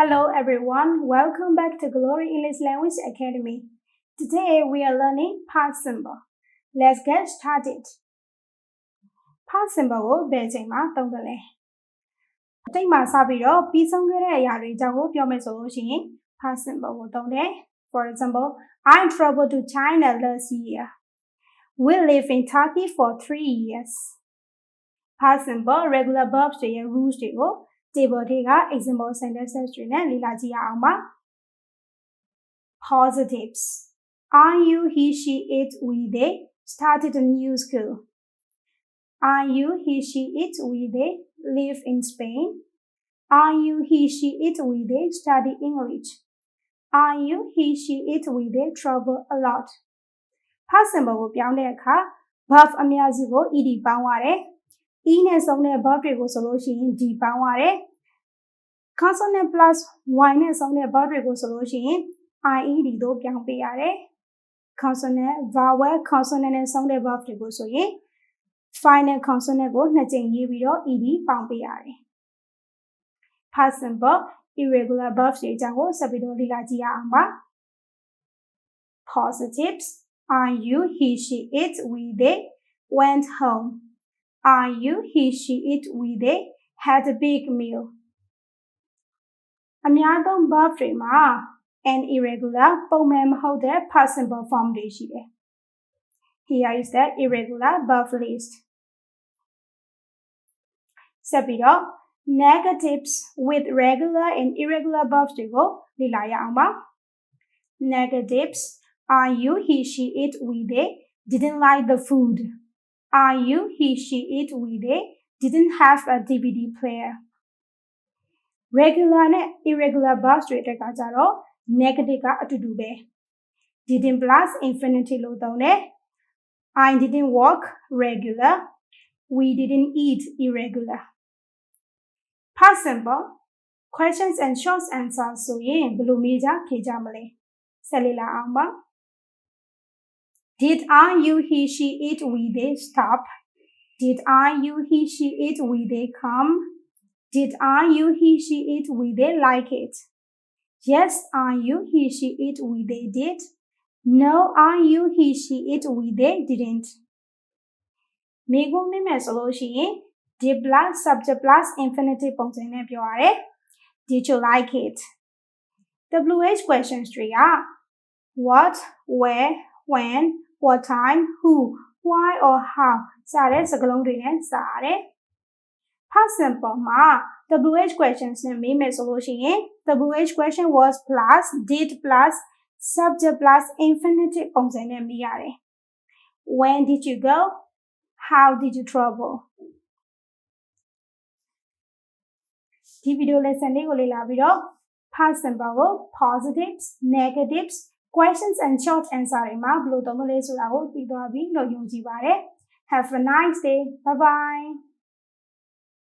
Hello everyone, welcome back to Glory English Language Academy. Today we are learning past simple. Let's get started. Past simple ကိုဘယ်ချိန်မှာသုံးသလဲ။တိတ်မှာစပြီးတော့ပြီးဆုံးခဲ့တဲ့အရာတွေအကြောင်းကိုပြောမယ်ဆိုလို့ရှိရင် past simple ကိုသုံးတယ်။ For example, I traveled to China last year. We lived in Turkey for 3 years. Past simple regular verbs တွေရဲ့ rules တွေကိုtable တွေက example sentences တွေနဲ့လေ့လာကြည့်ရအောင်ပါ Positives. Are you, he, she, it, we, they started a new school. Are you, he, she, it, we, they live in Spain. Are you, he, she, it, we, they study English. Are you, he, she, it, we, they travel a lot. Past simple ကိုပြောင်းတဲ့အခါ verb အများစုကို ed ပေါင်းရတယ်E နဲ့ဆုံးတဲ့ verb တွေကိုဆိုလို့ရှိရင် D ပေါင်းရတယ်။ consonant plus Y နဲ့ဆုံးတဲ့ verb တွေကိုဆိုလို့ရှိရင် IED တို့ပြောင်းပေးရတယ်။ consonant, vowel, consonant နဲ့ဆုံးတဲ့ verb တွေကိုဆိုရင် final consonant ကို2ကြိမ်ရေးပြီးတော့ ED ပေါင်းပေးရတယ်။ past simple irregular verbs တွေအကြောင်းကိုဆက်ပြီးတော့လေ့လာကြည့်ရအောင်ပါ။ Positives. Are you, he, she, it, we, they went home.Are you, he, she, it, we, they had a big meal. အများဆုံး verb တွေမှာ an irregular ပုံမှန်မဟုတ်တဲ့ past simple form တွေရှိတယ်။ Here is the irregular verb list. ဆက်ပြီးတော့ negatives with regular and irregular verbs တွေကိုလေ့လာရအောင်ပါ။ Negatives. Are you, he, she, it, we, they didn't like the food.Are you, he, she, it, we, they didn't have a DVD player. Regular နဲ့ irregular verbs တွေအတွက်ကကြတော့ negative ကအတူတူပဲ didn't plus infinitive လို့သုံးတယ် I didn't walk regular. We didn't eat irregular. Past simple questions and short answers ဆိုရင်ဘယ်လိုမေးကြဖြေကြမလဲဆက်လေ့လာအောင်ပါ Did I, you, he, she, it, we, they stop? Did I, you, he, she, it, we, they come? Did I, you, he, she, it, we, they like it? Yes, I, you, he, she, it, we, they did. No, I, you, he, she, it, we, they didn't. မေးခွန်းမေးမယ်ဆိုလို့ရှိရင် did plus subject plus infinitive ပုံစံနဲ့ပြောရတယ် Did you like it? WH questions တွေက what, where, when,What time, who, why or how စတဲ့စကားလုံးတွေနဲ့စရတယ်။ Past simple မှာ WH questions နဲ့မေးမယ်ဆိုလို့ရှိရင် WH question was plus did plus subject plus infinitive ပုံစံနဲ့မေးရတယ်။ When did you go? How did you travel? ဒီ video lesson လေးကိုလေ့လာပြီးတော့ past simple ကို positives, negatives questions and short answer တွေမှာဘယ်လိုသုံးမလဲဆိုတာကိုသိသွားပြီလို့ယုံကြည်ပါတယ် Have a nice day. Bye bye.